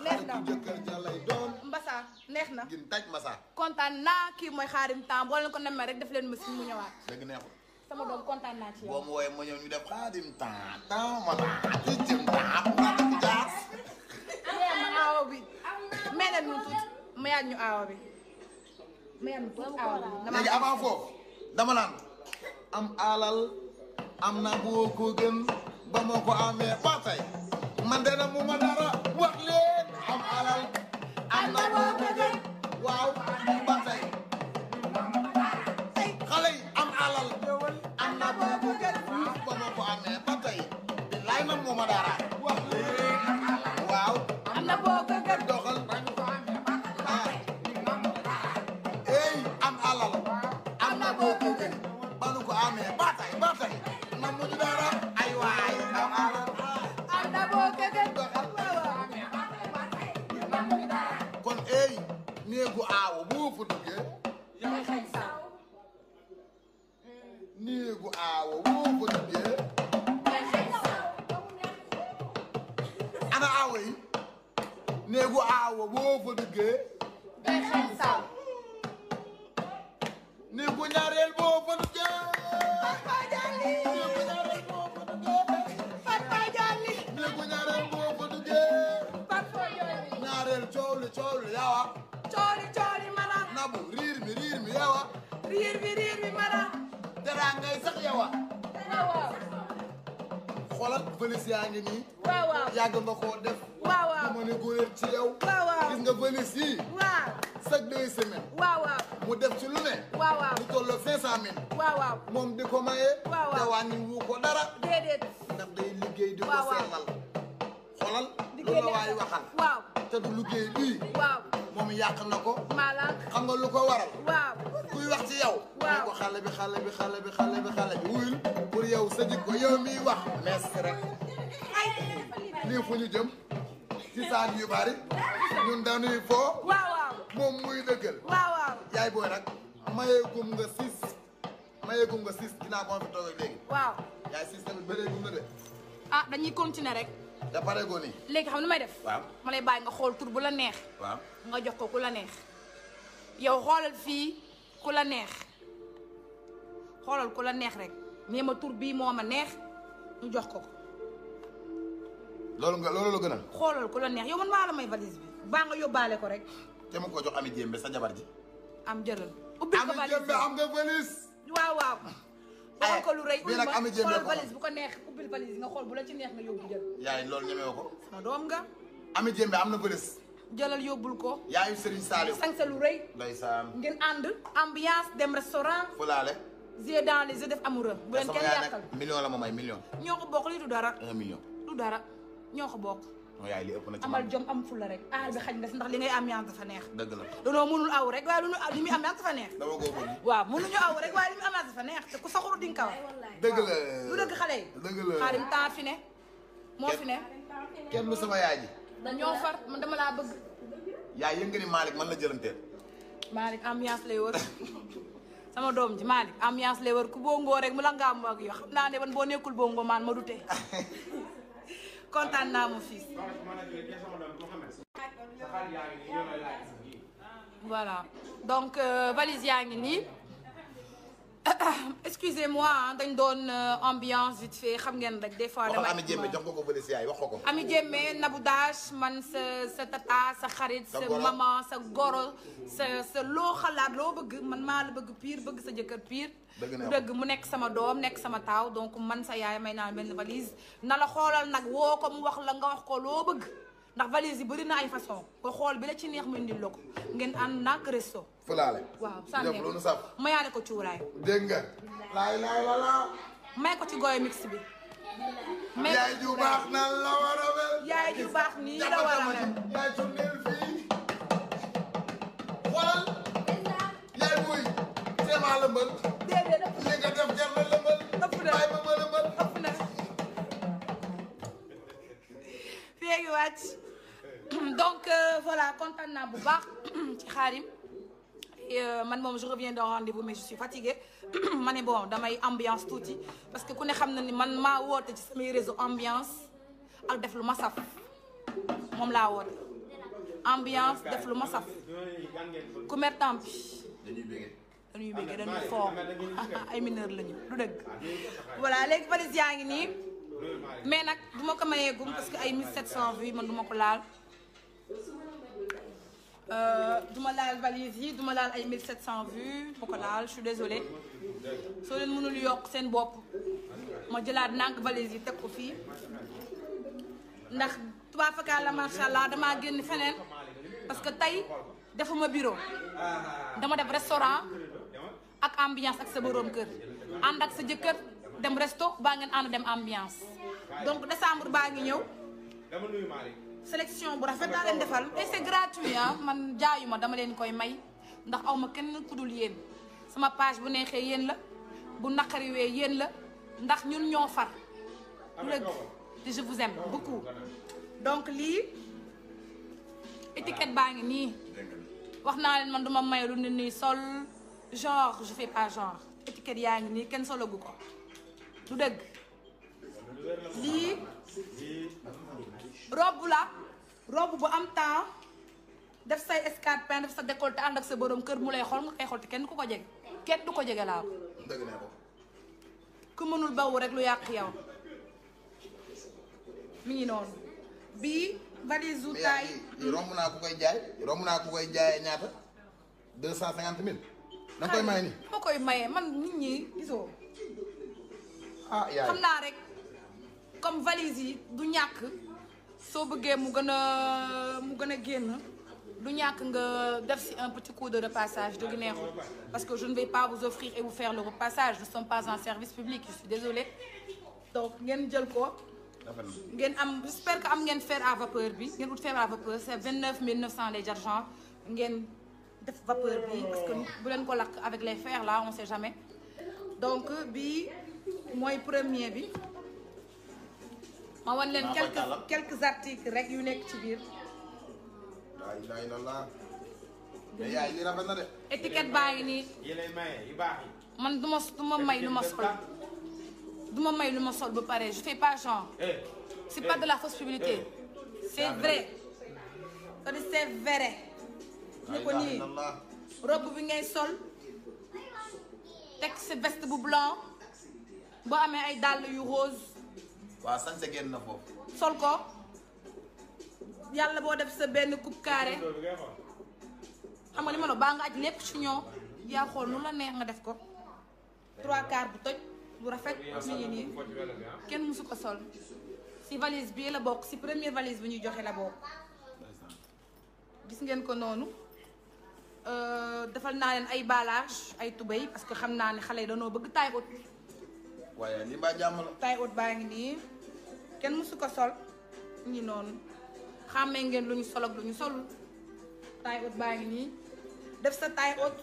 neex na jëkkër ja lay doon. Mbassa neex na. gin taj Massa. kontaan naa kii mooy xaarim temps boo leen ko nemmee rek def leen machine mu ñëwaat. dëgg neexul. sama doom kontaan naa ci yow. boo mu wooyee ma ñëw ñu def xaadim temps Massa ci jëm temps jaas. ma aawa bi meneen ñu tuuti mayaat ñu aawa bi mayaat ñu tuuti aawa bi. léegi avant foofu dama naan am alal am na boo ko gën ba moo ko amee ba tey man de na mu ma dara wax leen am alal am na boo ko gën waaw ba tey xale yi am alal am na boo ko gën ba moo ko amee ba tey billaay na mu ma dara wax leen waaw am na boo ko gën doxal ey am alal am na boo ko gën ba nu ko amee ba tey na mu ñu dara ay waay am alal am na boo ko gën kon ey néegu aawo boo fa duggee néegu aawo boo fa duggee ana aawo yi néegu aawo boo fa duggee néegu ñaareel boo fa duggee néegu ñaareel boo fa duggee ñaareel coow li yawa cooli mana nabu riir mi yawa riir bi mana dara ngay sax yawa waaw xoolal valise yaa ngi nii waaw yàgg nga koo def waaw du ma ne góoreel ci yow waaw gis nga valise yi waaw chaque 2 semaines waaw mu def ci lu ne waaw lu tolloo 500 000 waaw moom di ko maye waaw te wàññi wu ko dara déedéet ndax day liggéey di ko waaw sellal xoolal di lu la waay waxal waaw te du liggéey bii waaw moom yàq na ko maanaam xam nga lu ko waral waaw kuy wax ci yow waaw ne ko xale bi wuyul pour yow sa jikko yow miy wax mees rek lii fu ñu jëm ci saan yu bari ñun dañuy foo waaw moom muy dëggal waaw yaay booy nag mayeegum nga 6 dinaa ko fi toog ak léegi waaw yaay 6 tamit bëreegum na de ah dañuy continuer rek da pareegoo nii léegi xam nu may def waaw ma lay bàyyi nga xool tur bu la neex waaw nga jox ko ku la neex yow xoolal fii ku la neex xoolal ku la neex rek nee ma tur bii moo ma neex ñu jox ko loolu la gënal xoolal ku la neex yow man maa la may valise bi baa nga yóbbaale ko rek te ma ko jox Ami Jémbe sa jabar ji am jëlal ubbil ko Ami valise Jémbe am nga valise waaw xool ko lu rëy bii nag Ami Jémbe xoolal ko valise bu ko neex ubbil valise nga xool bu la ci neex nga yóbbu jël yaay loolu ñemewoo ko sama doom nga Ami Jémbe am na valise jëlal yóbbul ko yaayu Serigne Saliou sañse lu rëy ndeysaan ngeen ànd ambiance dem restaurant fulaale yeux dans les yeux def amoureux bu leen sama kenn yaay yàqal nag million la ma may million ñoo ko bokk li du dara 1 million du dara ñoo ko bokk non yaay li ëpp na ci amal man jom am fulla rek aar bi xaj na si ndax li ngay ambiance dafa neex dëgg la danoo mënul aw rek waaye li muy ambiance dafa neex dama koo bëgg waaw mënuñu aw rek waaye li muy ambiance dafa neex te ku saxuru di nga ko wax dëgg la lu dëgg xale yi dëgg la xaarim temps fi ne moo fi ne kenn lu sama yaay ji dañoo far man dama laa bëgg yaay yënga ni Malick man la jëlanteel Malick ambiance lay wër sama doom ji Malick ambiance lay wër ku bongo rek mu la nga am ak yoo xam naa ne man boo nekkul bongo maan ma dute kontaan naa mon fils voilà donc valise yaa ngi nii excusez-moi dañ doon ambiance vite fait xam ngeen rek des fois. waxal Ami Jémbe jox ko valise yaay wax ko. Ami Jémbe Nabou Dash man sa tata sa xarit. sa maman sa goro sa loo xalaat loo bëgg man maa la bëgg pire bëgg sa jëkkër pire. dëgg mu nekk sama doom nekk sama taaw donc man sa yaay may naa benn valise na la xoolal nag woo ko mu wax la nga wax ko loo bëgg. ndax valise yi bëri na ay façon ko xool bi la ci neex mu indil la ko ngeen ànd nak resto. fulaale. waaw sànni lu nu saf. mayaale ko cuuraay. dégg nga. laay la. may ko ci goye mix bi. yaay ju baax nan la war a mel. yaay ju baax nii la war a mel. yaay ju neel fii. xoolal. yaay buy. seemaa lëmbal. déedéet li nga def jar na lëmbal. ëpp na bàyyi ma lëmbal. ëpp na. féegi wàcc donc voilà kontaan naa bu baax ci xaarim man moom je reviens d'un rendez-vous mais je suis fatiguée ma ne bon damay ambiance tuuti parce que ku ne xam na ni man maa woote ci samay réseau ambiance ak def lu ma saf moom laa woote ambiance def lu ma saf ku mer tampi dañuy bëggee dañuy foo ay mineur lañu du dëgg voilà léegi valise yaa ngi nii mais nag du ma ko mayee gum parce que ay 1700 vues man du ma ko laal duma laal valise yi duma laal ay 1700 vues du ma ko laal je suis désolée soo leen mënul yokk seen bopp ma jëlaat nànk valise yi teg ko fii ndax tubaab fakkaat la macha allah damaa génn feneen parce que tey defuma bureau dama def restaurant ak ambiance ak sa borom kër ànd ak sa jëkkër dem resto baa ngeen ànd dem ambiance donc décembre baa ngi ñëw sélection bu rafet daa leen defal et c'est gratuit ah man jaayuma dama leen koy may ndax awma kenn ku dul yéen sama page bu neexee yéen la bu naqariwee yéen la ndax ñun ñoo far dëgg te je vous aime beaucoup donc lii étiquette baa ngi nii wax naa leen man duma may lu nit ñi sol genre je fais pas genre étiquette yaa ngi nii kenn solagu ko du dëgg lii robe la robe bu am temps def say escarpin def sa décolleté ànd ak sa borom kër mu lay xool nga koy xool te kenn ku ko jege kenn du ko jege laaw dëgg ne ko ku mënul bawu rek lu yàq yow mi ngi noonu bii valise u taay romb naa ku koy jaay jaayee ñaata 250 000 da nga koy maye nii ma koy maye man nit ñi gisoo yaay xam naa rek comme valise yi du ñàkk soo bëggee mu gën a génn du ñàkk nga def si un petit coup de repassage dëgg neexul parce que je ne vais pas vous offrir et vous faire le repassage nous ne sommes pas un service public je suis désolée donc ngeen jël ko ngeen am j'espère que am ngeen fer à vapeur bi ngeen ut fer à vapeur c'est 29 900 les d'argent ngeen def vapeur bi parce que bu leen ko lakk avec les fers là on sait jamais donc bii mooy premier bi ma wan leen quelques articles rek yu nekk ci biir yaay li rafet na de étiquette baa ngi nii man du ma may lu ma sol duma may lu ma sol ba pare je fais pas genre c'est pas de la fausse publicité c'est vrai c'est vrai ni ko nii robe bi ngay sol teg sa veste bu blanc boo amee ay dàll yu rose waaw sañse génn na foofu sol ko yàlla boo def sa benn coupe carré xam nga li ma la baa nga aj lépp ci ñoo yaa xool nu la neex nga def ko 3/4 bu toj bu rafet mi ngi nii kenn mësu ko sol si valise bii la bokk si première valise bi ñuy joxe la bokk gis ngeen ko noonu defal naa leen ay balage ay tubéy parce que xam naa ne xale yi dañoo bëgg taille haute waaye li mbaa jàmm la taille haute baa ngi nii kenn mësu ko sol ngi noonu xàmmee ngeen lu ñu sol ak lu ñu solul taille haute baa ngi nii def sa taille haute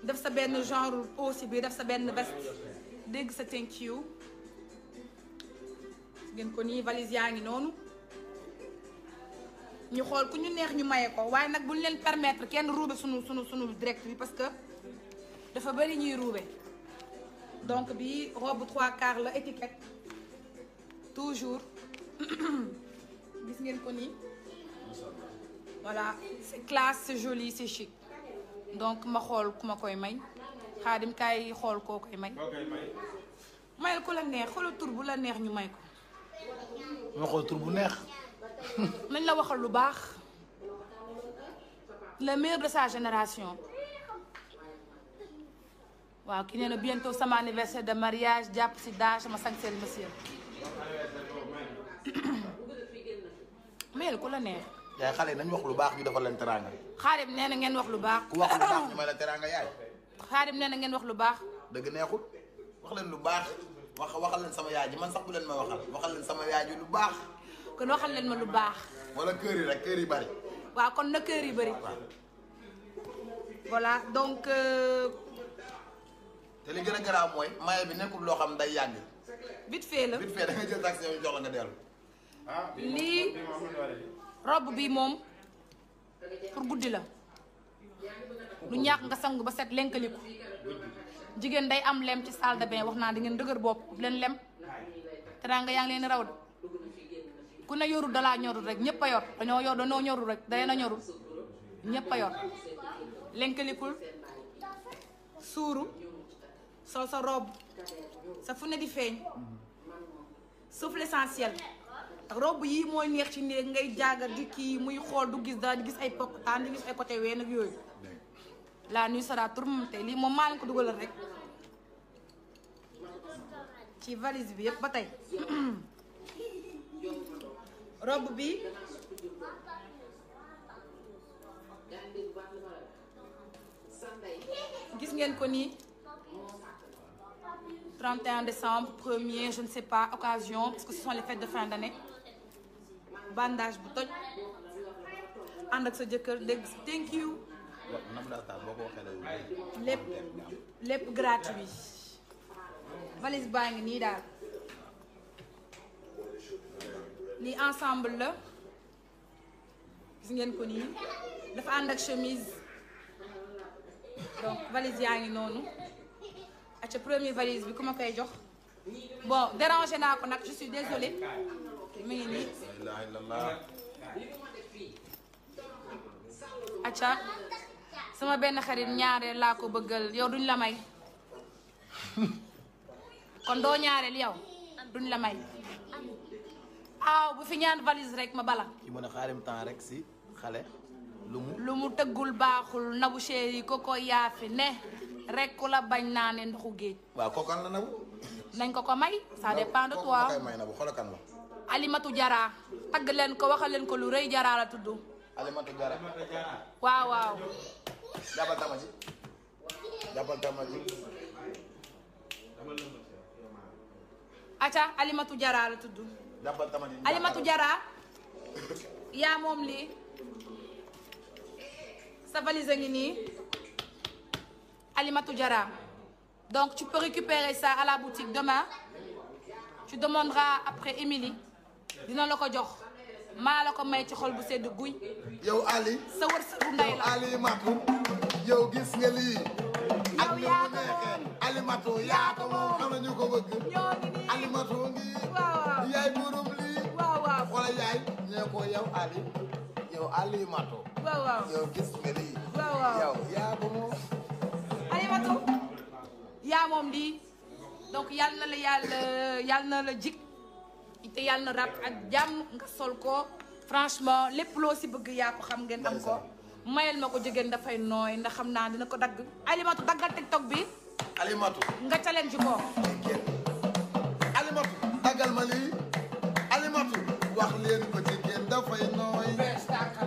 def sa benn genre aussi bi def sa benn veste dégg sa thank you ngeen ko nii valise yaa ngi noonu ñu xool ku ñu neex ñu maye ko waaye nag bu ñu leen permettre kenn ruube sunu direct bi parce que dafa bari ñuy ruube donc bi robe 3/4 la étiquette toujours gis ngeen ko nii voilà c'est classe c'est joli c'est chic donc ma xool ku ma koy may Xaadim kaay xool koo koy may mayal ku la neex xoolal tur bu la neex ñu may ko ma xool tur bu neex nañ la waxal lu baax le meilleur de sa génération waaw ki nee na bientôt sama anniversaire de mariage jàpp si daa sama sanctuaire monsieur mayal ku la neex yaay xale nañ wax lu baax ñu defal leen teraanga Xaadim nee na ngeen wax lu baax ku wax lu baax ñu may la teraanga yaay Xaadim nee na ngeen wax lu baax dëgg neexul wax leen lu baax waxal leen sama yaay ji man sax bu leen may waxal leen sama yaay ji lu baax kon waxal leen ma lu baax wala kër yi rek kër yi bari waaw kon na kër yi bari voilà donc te li gën a garaaw mooy maye bi nekkul loo xam day yàgg vite fait la vite fait da nga jël taxi ñu jox la nga dellu lii robe bi moom pour guddi la lu ñàkk nga sangu ba set lenkaliku jigéen day am lem ci salle de bain wax naa di ngeen dëgër bopp leen lem te daa nga yaa ngi leen raw de ku ne yorul dalaa ñorul rek ñëpp a yor dañoo ñorul rek day na ñorul ñëpp a yor lenkalikul suuru sol sa robe sa fu ne di feeñ sauf l'essentiel robe yii mooy neex ci néeg ngay jaagar di kii muy xool du gis dara di gis ay poktaan di gis ay côté ween ak yooyu la nuit sera tourmentée lii moom maa leen ko dugalal rek ci valise bi yëpp ba tey robe bi gis ngeen ko nii 31 décembre 1er je ne sais pas occasion parce que ce sont les fêtes de fin d'année bandage bu toj ànd ak sa jëkkër dégg thank you lépp gratuit valise baa ngi nii daal lii ensemble la gis ngeen ko nii dafa ànd ak chemise donc valise yaa ngi noonu ak ca première valise bi ku ma koy jox bon dérangé naa ko nag je suis désolée mi ngi nii acca sama benn xarit ñaareel laa ko bëggal yow duñ la may kon doo ñaareel yow duñ la may aaw bu fi ñaan valise rek ma bala ki mën a xaarim temps rek si xale lu mu tëggul baaxul nabu chéri ko ko yaafi ne rek ku la bañ naa ne ndoxu géej waaw kookan la nabu nañ ko may ça dépend de toi may nabu xoolal kan la Alimatu Jara tagg leen ko waxal leen ko lu rëy Jara la tudd Alimatu Jara waaw jàppal tama ji acca Alimatu Jara la tudd jàppal tama ji Alimatu Jara yaa moom lii sa valise ngi nii Alimatu Jara donc tu peux récupérer ça à la boutique demain tu demanderas après Émilie dina la ko jox maa la ko may ci xol bu sedd guy yow Ali sa wërsëgu ndey la Alimatu yow gis nga lii yow yaa ko moom Alimatu yaa ko moom am na ñu ko bëgg ñoo ngi nii Alimatu ngi waaw yaay buurum lii waaw xoolal yaay ñee ko yow Ali yow Alimatu waaw yow gis nga lii waaw yow yaa ko moom Alimatu yaa moom lii donc yàlla na la jik te yàlla na rab ak jàmm nga sol ko franchement lépp loo si bëgg yaa ko xam ngeen am ko mayal ma ko jigéen dafay nooy ndax xam naa dina ko dagg Alimatu daggal TikTok bi Alimatu nga challenge ko Alimatu daggal ma lii Alimatu wax leen ko jigéen dafay nooy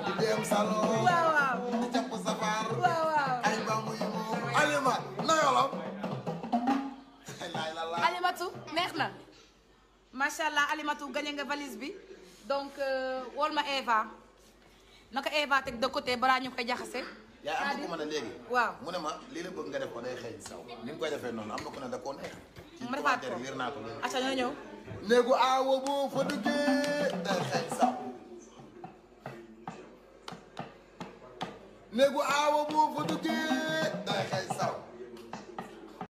di dem salon waaw di jàpp safar waaw ay bambu yi moom Alimatu na yolam Alimatu neex na macha allah Alimatu gagné nga valise bi donc wol ma Eva naka Eva teg de côté balaa ñu koy jaxase. yaa am na ko mën a léegi. waaw mu ne ma lii la bëgg nga def ko day xeeñ saw ni nga koy defee noonu am na ko ne da koo neex. ma defaat ko liir naa ko léegi. acca ñoo ñëw. néegu aawo boo fa duggee day xeeñ saw. néegu aawo boo fa duggee day xeeñ saw.